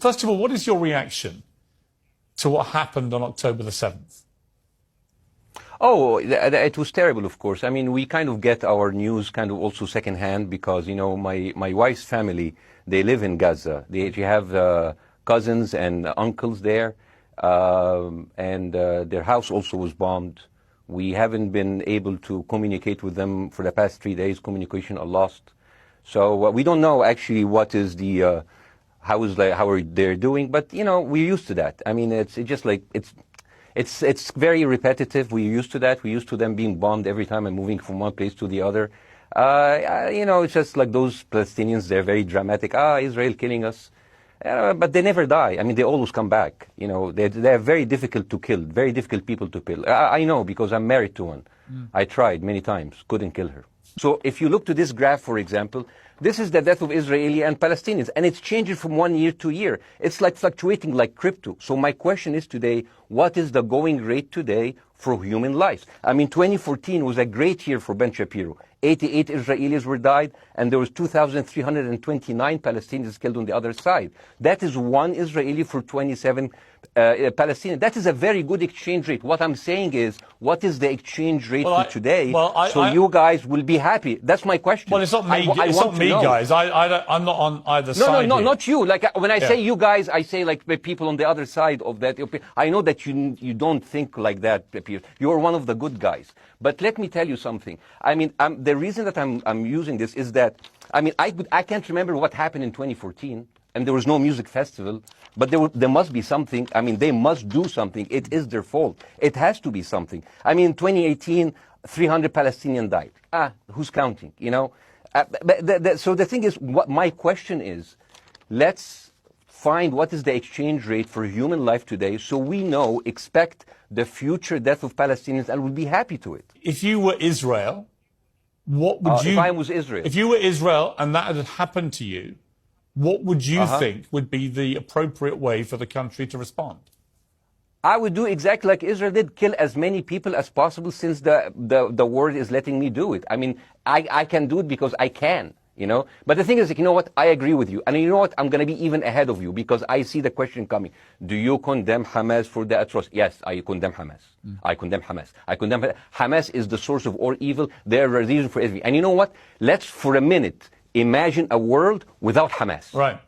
First of all, what is your reaction to what happened on October the 7th? Oh, it was terrible, of course. I mean, we kind of get our news kind of also secondhand because, you know, my wife's family, they live in Gaza. They have cousins and uncles there, and their house also was bombed. We haven't been able to communicate with them for the past 3 days. Communication are lost. So we don't know actually what is the, how are they doing, but, you know, we're used to that. I mean, it's just like, it's very repetitive. We're used to that. We're used to them being bombed every time and moving from one place to the other. You know, it's just like those Palestinians, they're very dramatic. Israel killing us. But they never die. I mean, they always come back. You know, they're very difficult to kill, very difficult people to kill. I know because I'm married to one. I tried many times, couldn't kill her. So if you look to this graph, for example, this is the death of Israeli and Palestinians, and it's changing from 1 year to year. It's like fluctuating like crypto. So my question is today, what is the going rate today for human lives? I mean, 2014 was a great year for Ben Shapiro. 88 Israelis were died, and there was 2,329 Palestinians killed on the other side. That is one Israeli for 27 Palestinians. That is a very good exchange rate. What I'm saying is, what is the exchange rate for today? So you guys will be happy. That's my question. Well, it's not me. It's not me, guys. I'm not on either side. No, not you. Like when I say you guys, I say like the people on the other side of that. I know that you don't think like that, Pierre. You're one of the good guys. But let me tell you something. I mean, the reason that I'm using this is that, I mean, I can't remember what happened in 2014, and there was no music festival, but there must be something. I mean, they must do something. It is their fault. It has to be something. I mean, 2018, 300 Palestinians died. Who's counting, you know? So the thing is, what my question is, let's find what is the exchange rate for human life today so we know, expect the future death of Palestinians and we'll be happy to it. If you were Israel, what would you... If I was Israel. If you were Israel and that had happened to you, what would you think would be the appropriate way for the country to respond? I would do exactly like Israel did, kill as many people as possible since the world is letting me do it. I mean, I can do it because I can. You know, but the thing is, you know what? I agree with you. And you know what? I'm going to be even ahead of you because I see the question coming. Do you condemn Hamas for the atrocity? Yes, I condemn Hamas. I condemn Hamas. Hamas is the source of all evil. They're a reason for everything. And you know what? Let's, for a minute, imagine a world without Hamas. Right.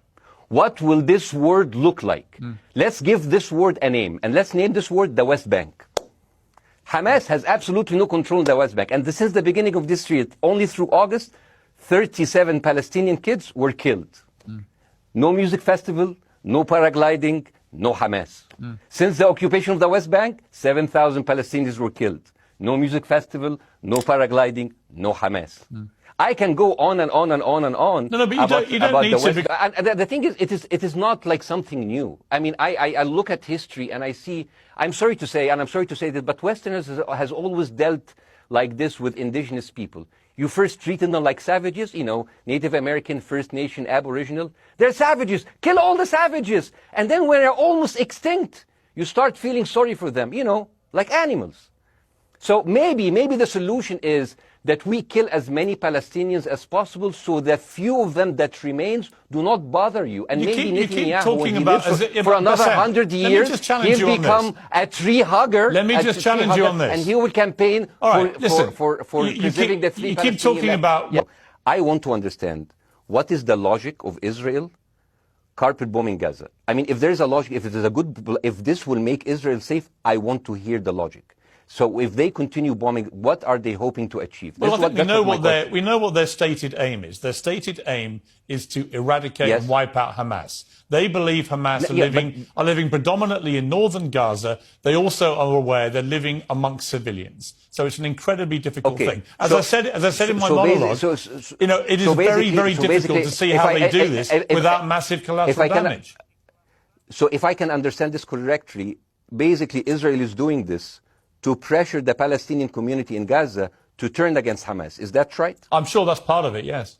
What will this world look like? Let's give this word a name. And let's name this word the West Bank. Hamas has absolutely no control in the West Bank. And since the beginning of this year, only through August, 37 Palestinian kids were killed. No music festival, no paragliding, no Hamas. Since the occupation of the West Bank, 7,000 Palestinians were killed. No music festival, no paragliding, no Hamas. I can go on and on and on and on. No, but you don't need to. And the thing is, it is not like something new. I mean, I look at history and I see, I'm sorry to say that, but Westerners has always dealt like this with indigenous people. You first treated them like savages, you know, Native American, First Nation, Aboriginal. They're savages. Kill all the savages. And then when they're almost extinct, you start feeling sorry for them, you know, like animals. So maybe the solution is that we kill as many Palestinians as possible so that few of them that remains do not bother you. And maybe Netanyahu, when he lives for another 100 years, he'll become a tree hugger. Let me just challenge you on this. And he will campaign for preserving the three Palestinians. You keep talking about... Yeah. I want to understand, what is the logic of Israel carpet bombing Gaza? I mean, if there's a logic, if this will make Israel safe, I want to hear the logic. So if they continue bombing, what are they hoping to achieve? Well, I think we know what their stated aim is. Their stated aim is to eradicate and wipe out Hamas. They believe Hamas are living predominantly in northern Gaza. They also are aware they're living amongst civilians. So it's an incredibly difficult thing. As I said in my monologue, you know, it is very, very difficult to see how they do this without massive collateral damage. So if I can understand this correctly, basically Israel is doing this to pressure the Palestinian community in Gaza to turn against Hamas. Is that right? I'm sure that's part of it, yes.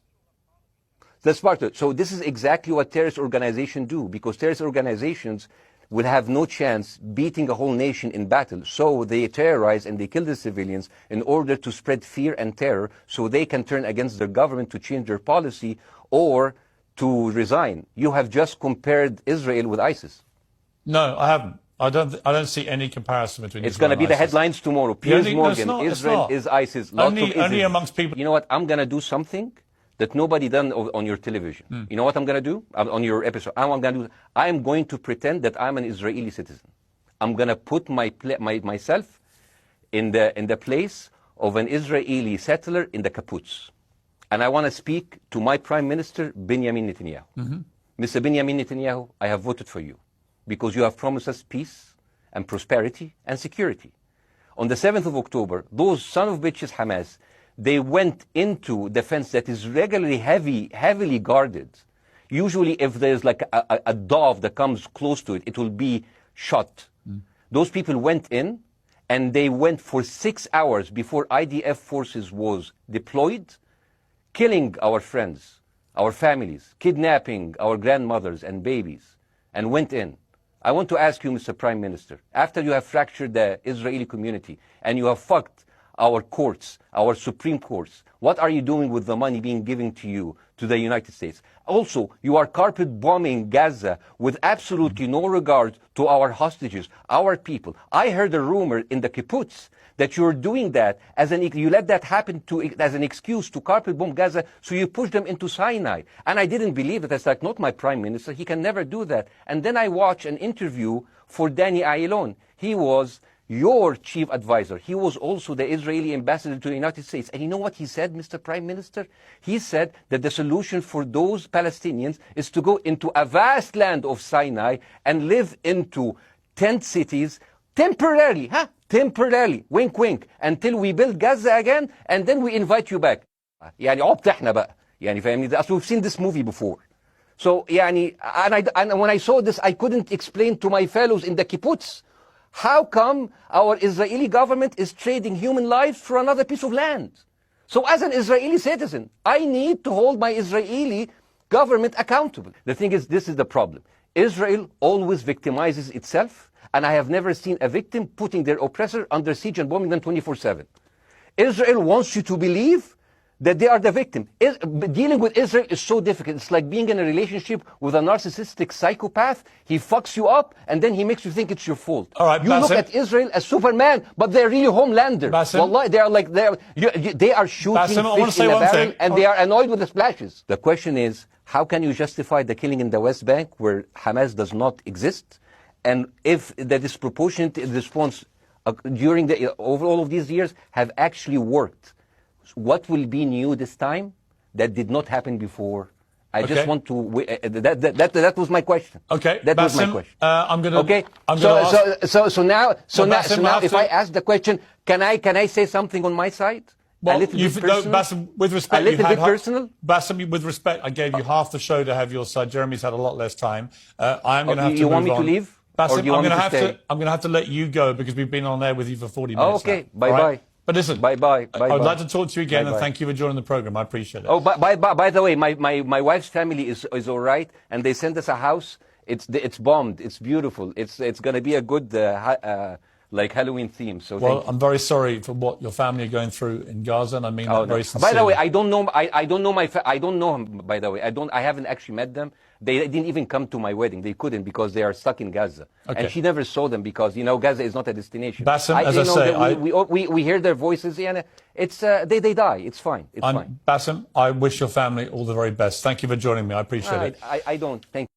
That's part of it. So this is exactly what terrorist organizations do, because terrorist organizations will have no chance beating a whole nation in battle. So they terrorize and they kill the civilians in order to spread fear and terror so they can turn against their government to change their policy or to resign. You have just compared Israel with ISIS. No, I haven't. I don't see any comparison between It's going to be the headlines tomorrow. Piers Morgan, no, Israel is ISIS. Only amongst people. You know what? I'm going to do something that nobody done on your television. You know what I'm going to do on your episode? I'm going to pretend that I'm an Israeli citizen. I'm going to put myself in the place of an Israeli settler in the kibbutz. And I want to speak to my Prime Minister, Benjamin Netanyahu. Mr. Benjamin Netanyahu, I have voted for you because you have promised us peace and prosperity and security. On the 7th of October, those son of bitches Hamas, they went into the fence that is regularly heavily guarded. Usually if there's like a dove that comes close to it, it will be shot. Those people went in, and they went for 6 hours before IDF forces was deployed, killing our friends, our families, kidnapping our grandmothers and babies, and went in. I want to ask you, Mr. Prime Minister, after you have fractured the Israeli community and you have fucked our courts, our Supreme Courts, what are you doing with the money being given to you, to the United States? Also, you are carpet bombing Gaza with absolutely no regard to our hostages, our people. I heard a rumor in the kibbutz that you're doing that you let that happen as an excuse to carpet bomb Gaza, so you push them into Sinai. And I didn't believe it. It's like, not my Prime Minister. He can never do that. And then I watched an interview for Danny Ayalon. He was your chief advisor. He was also the Israeli ambassador to the United States. And you know what he said, Mr. Prime Minister? He said that the solution for those Palestinians is to go into a vast land of Sinai and live into tent cities temporarily, temporarily, wink wink, until we build Gaza again, and then we invite you back. يعني عبط احنا بقى. يعني فاهمني؟ We've seen this movie before. So يعني, and when I saw this, I couldn't explain to my fellows in the kibbutz, how come our Israeli government is trading human lives for another piece of land? So as an Israeli citizen, I need to hold my Israeli government accountable. The thing is, this is the problem. Israel always victimizes itself, and I have never seen a victim putting their oppressor under siege and bombing them 24/7. Israel wants you to believe that they are the victim. Dealing with Israel is so difficult. It's like being in a relationship with a narcissistic psychopath. He fucks you up, and then he makes you think it's your fault. All right, you look at Israel as Superman, but they're really Homelander. Wallah, they are shooting fish in a barrel, and they are annoyed with the splashes. The question is, how can you justify the killing in the West Bank where Hamas does not exist? And if the disproportionate response during over all of these years have actually worked, what will be new this time that did not happen before? I just want to. That was my question. Okay, that was my question. I'm gonna. Okay. So now, if I ask the question, can I say something on my side? Well, a little bit personal? Bassem, with respect, a little bit personal. Bassem, with respect, I gave you half the show to have your side. Jeremy's had a lot less time. I'm going to have to. You move want me on. to leave? Bassem, or do you want me to stay? I'm going to have to let you go because we've been on air with you for 40 minutes. Oh, okay. Now. Bye bye. But listen, bye bye. I'd like to talk to you again, and thank you for joining the program. I appreciate it. Oh, by the way, my wife's family is all right, and they sent us a house. It's bombed. It's beautiful. It's going to be a good like Halloween theme. So well, I'm very sorry for what your family are going through in Gaza, and I mean that very sincerely. By the way, I don't know. I don't know I don't know him. By the way, I haven't actually met them. They didn't even come to my wedding. They couldn't because they are stuck in Gaza. Okay. And she never saw them because, Gaza is not a destination. Bassem, as I say, we hear their voices, and it's they die. It's fine. It's fine. Bassem, I wish your family all the very best. Thank you for joining me. I appreciate it. I don't. Thank you.